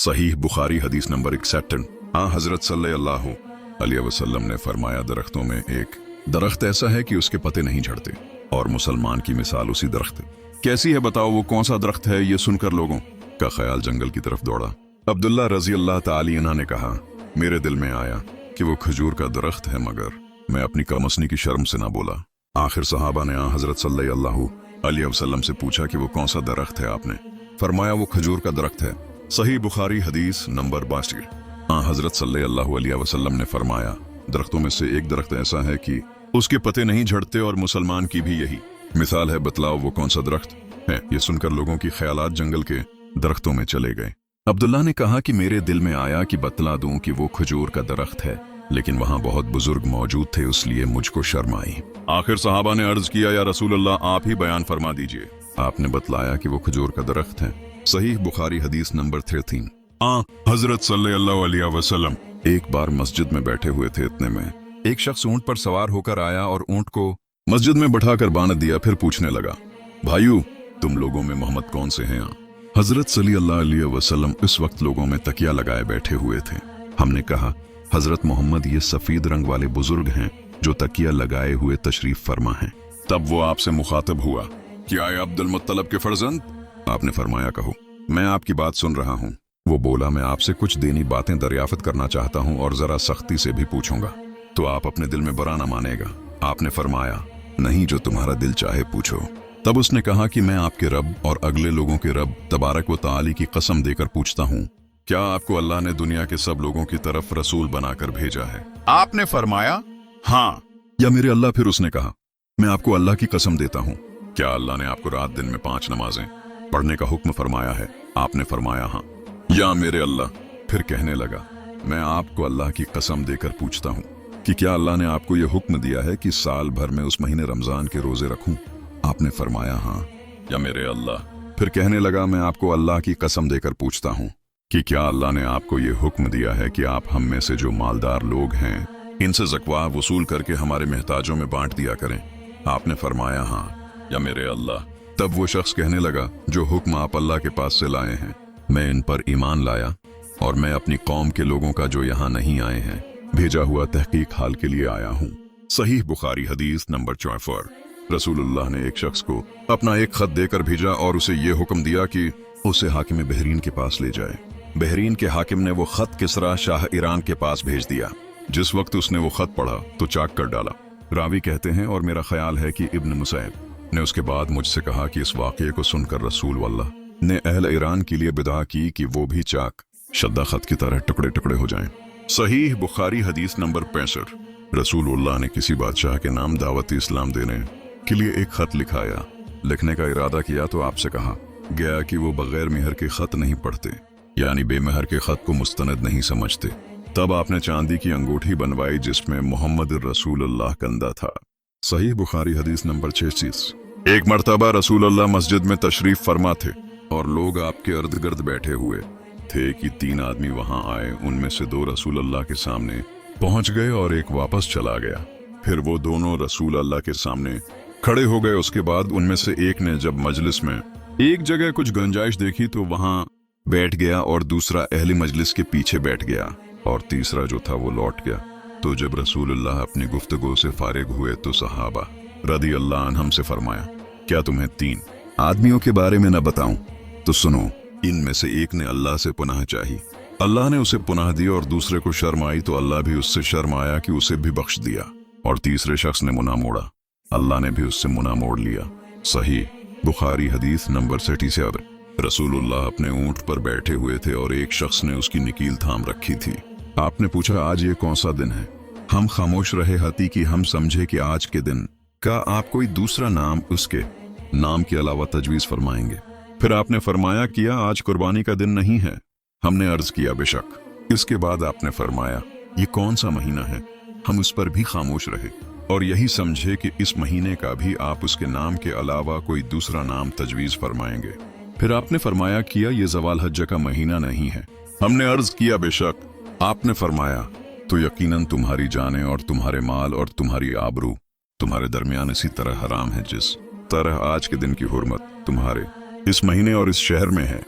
सहीह बुखारी हदीस नंबर 61। हाँ, हजरत सल्लल्लाहु अलैहि वसल्लम ने फरमाया, दरख्तों में एक दरख्त ऐसा है कि उसके पत्ते नहीं झड़ते और मुसलमान की मिसाल उसी दरख्त कैसी है, बताओ वो कौन सा दरख्त है। ये सुनकर लोगों का ख्याल जंगल की तरफ दौड़ा। अब्दुल्ला रजी अल्लाह ताली अन्हु ने कहा, मेरे दिल में आया कि वो खजूर का दरख्त है, मगर मैं अपनी कमसनी की शर्म से ना बोला। आखिर सहाबा ने हजरत सल्लल्लाहु अलैहि वसल्लम से पूछा कि वो कौन सा दरख्त है। आपने फरमाया वो खजूर का दरख्त है। सही बुखारी हदीस नंबर 62। हजरत सल्लल्लाहु अलैहि वसल्लम ने फरमाया, दरख्तों में से एक दरख्त ऐसा है कि उसके पत्ते नहीं झड़ते और मुसलमान की भी यही मिसाल है, बतलाओ वो कौन सा दरख्त है। ये सुनकर लोगों की ख्यालात जंगल के दरख्तों में चले गए। अब्दुल्ला ने कहा कि मेरे दिल में आया कि बतला दूं कि वो खजूर का दरख्त है, लेकिन वहां बहुत बुजुर्ग मौजूद थे, इसलिए मुझको शर्म आई। आखिर सहाबा ने अर्ज किया, या रसूल अल्लाह, आप ही बयान फरमा दीजिए। आपने बतलाया कि वो खजूर का दरख्त है। सही बुखारी हदीस नंबर 13। हजरत सल्लल्लाहु अलैहि वसल्लम एक बार मस्जिद में बैठे हुए थे, इतने में एक शख्स ऊंट पर सवार होकर आया और ऊंट को मस्जिद में बैठाकर बांध दिया। फिर पूछने लगा, भाइयों, तुम लोगों में मोहम्मद कौन से हैं? हजरत सल्लल्लाहु अलैहि वसल्लम इस वक्त लोगों में तकिया लगाए बैठे हुए थे। हमने कहा, हजरत मोहम्मद, ये सफेद रंग वाले बुजुर्ग हैं जो तकिया लगाए हुए तशरीफ फरमा हैं। तब वो आपसे मुखातब हुआ, क्या आए अब्दुल मुत्तलब के फर्जंद? आपने फरमाया, कहो, मैं आपकी बात सुन रहा हूँ। वो बोला, मैं आपसे कुछ दीनी बातें दरियाफ्त करना चाहता हूँ और जरा सख्ती से भी पूछूंगा, तो आप अपने दिल में बुरा न मानेगा। आपने फरमाया, नहीं, जो तुम्हारा दिल चाहे पूछो। तब उसने कहा कि मैं आपके रब और अगले लोगों के रब तबारक व ताली की कसम देकर पूछता हूँ, क्या आपको अल्लाह ने दुनिया के सब लोगों की तरफ रसूल बनाकर भेजा है? आपने फरमाया, हाँ। या मेरे अल्लाह? फिर उसने कहा, मैं आपको अल्लाह की कसम देता हूँ, क्या अल्लाह ने आपको रात दिन में 5 नमाजें पढ़ने का हुक्म फरमाया है? आपने फरमाया, हाँ। या मेरे अल्लाह? फिर कहने लगा, मैं आपको अल्लाह की कसम देकर पूछता हूँ कि क्या अल्लाह ने आपको यह हुक्म दिया है कि साल भर में उस महीने रमजान के रोजे रखूं? आपने फरमाया, हाँ। या मेरे अल्लाह? फिर कहने लगा, मैं आपको अल्लाह की कसम देकर पूछता हूँ कि क्या अल्लाह ने आपको ये हुक्म दिया है कि आप हम में से जो मालदार लोग हैं, इनसे ज़कवा वसूल करके हमारे महताजों में बांट दिया करें? आपने फरमाया, हाँ। या मेरे अल्लाह? तब वो शख्स कहने लगा, जो हुक्म आप अल्लाह के पास से लाए हैं, मैं इन पर ईमान लाया और मैं अपनी कौम के लोगों का जो यहाँ नहीं आए हैं भेजा हुआ तहकीक हाल के लिए आया हूँ। सही बुखारी हदीस नंबर 64। रसूलुल्लाह ने एक शख्स को अपना एक खत देकर भेजा और उसे ये हुक्म दिया कि उसे हाकिम बहरीन के पास ले जाए। बहरीन के हाकिम ने वो खत किसरा शाह ईरान के पास भेज दिया। जिस वक्त उसने वो खत पढ़ा तो चाक कर डाला। रावी कहते हैं, और मेरा ख्याल है कि इब्न मुसैब ने उसके बाद मुझसे कहा कि इस वाक़ये को सुनकर रसूल वल्लाह ने अहल ईरान के लिए बिदा की कि वो भी चाक शद्दा खत की तरह टुकड़े टुकड़े हो जाएं। सही बुखारी हदीस नंबर 65। रसूलुल्लाह ने किसी बादशाह के नाम दावत इस्लाम देने के लिए एक खत लिखाया। लिखने का इरादा किया तो आपसे कहा गया कि वो बगैर मेहर के खत नहीं पढ़ते, यानी बेमहर के खत को मुस्तनद नहीं समझते। तब आपने चांदी की अंगूठी बनवाई जिसमें मोहम्मद रसूलुल्लाह कंदा था। सही बुखारी हदीस नंबर 66। एक मर्तबा रसूलुल्लाह मस्जिद में तशरीफ फरमा थे और लोग आपके इर्द गिर्द बैठे हुए थे कि 3 आदमी वहां आए। उनमें से 2 रसूल अल्लाह के सामने पहुंच गए और एक वापस चला गया। फिर वो दोनों रसूल अल्लाह के सामने खड़े हो गए। उसके बाद उनमें से एक ने जब मजलिस में एक जगह कुछ गुंजाइश देखी तो वहां बैठ गया और दूसरा अहली मजलिस के पीछे बैठ गया और तीसरा जो था वो लौट गया। तो जब रसूलुल्लाह अपनी गुफ्तगू से फारिग हुए तो सहाबा रदी अल्लाह अन्हुम से फरमाया, क्या तुम्हें 3 आदमियों के बारे में न बताऊं? तो सुनो, इनमें से एक ने अल्लाह से पुनाह चाही, अल्लाह ने उसे पुनाह दी, और दूसरे को शर्म आई तो अल्लाह भी उससे शर्म आया कि उसे भी बख्श दिया, और तीसरे शख्स ने मुना मोड़ा, अल्लाह ने भी उससे मुना मोड़ लिया। सही बुखारी हदीस नंबर 67। रसूलुल्लाह अपने ऊंट पर बैठे हुए थे और एक शख्स ने उसकी निकील थाम रखी थी। आपने पूछा, आज ये कौन सा दिन है? हम खामोश रहे हती कि हम समझे कि आज के दिन का आप कोई दूसरा नाम उसके नाम के अलावा तजवीज फरमाएंगे। फिर आपने फरमाया, किया आज कुर्बानी का दिन नहीं है? हमने अर्ज किया, बेशक। इसके बाद आपने फरमाया, ये कौन सा महीना है? हम उस पर भी खामोश रहे और यही समझे कि इस महीने का भी आप उसके नाम के अलावा कोई दूसरा नाम तजवीज फरमाएंगे। फिर आपने फरमाया, किया ये ज़वाल हज्ज का महीना नहीं है? हमने अर्ज किया, बेशक। आपने फरमाया, तो यकीनन तुम्हारी जानें और तुम्हारे माल और तुम्हारी आबरू तुम्हारे दरमियान इसी तरह हराम है जिस तरह आज के दिन की हुर्मत तुम्हारे इस महीने और इस शहर में है।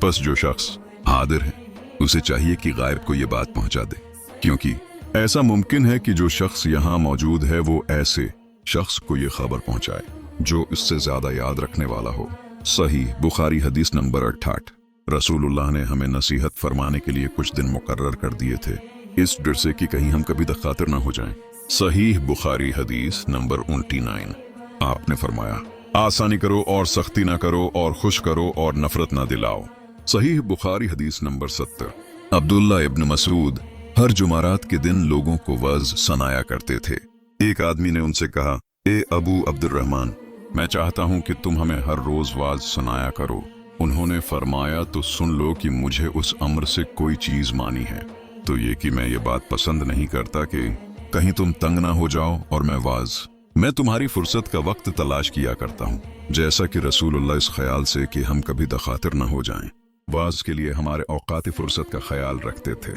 बस जो शख्स हादिर है उसे चाहिए कि गायब को ये बात पहुंचा दे, क्योंकि ऐसा मुमकिन है कि जो शख्स यहाँ मौजूद है वो ऐसे शख्स को ये खबर पहुंचाए जो इससे ज्यादा याद रखने वाला हो। सही बुखारी हदीस नंबर 68। रसूलुल्लाह ने हमें नसीहत फरमाने के लिए कुछ दिन मुकर्रर कर दिए थे, इस डर से कि कहीं हम कभी दखातिर ना हो जाएं। सही बुखारी हदीस नंबर 29। आपने फरमाया, आसानी करो और सख्ती ना करो, और खुश करो और नफरत ना दिलाओ। सही बुखारी हदीस नंबर 70। अब्दुल्ला इब्न मसूद हर जुमारात के दिन लोगों को वज़ सुनाया करते थे। एक आदमी ने उनसे कहा, ए अबू अब्दुर्रहमान, मैं चाहता हूं कि तुम हमें हर रोज वाज सुनाया करो। उन्होंने फरमाया, तो सुन लो कि मुझे उस अम्र से कोई चीज मानी है, तो ये कि मैं ये बात पसंद नहीं करता कि कहीं तुम तंग ना हो जाओ, और मैं तुम्हारी फुर्सत का वक्त तलाश किया करता हूँ, जैसा कि रसूलुल्लाह इस ख्याल से कि हम कभी दखातिर न हो जाएं, वाज के लिए हमारे औकात फुर्सत का ख्याल रखते थे।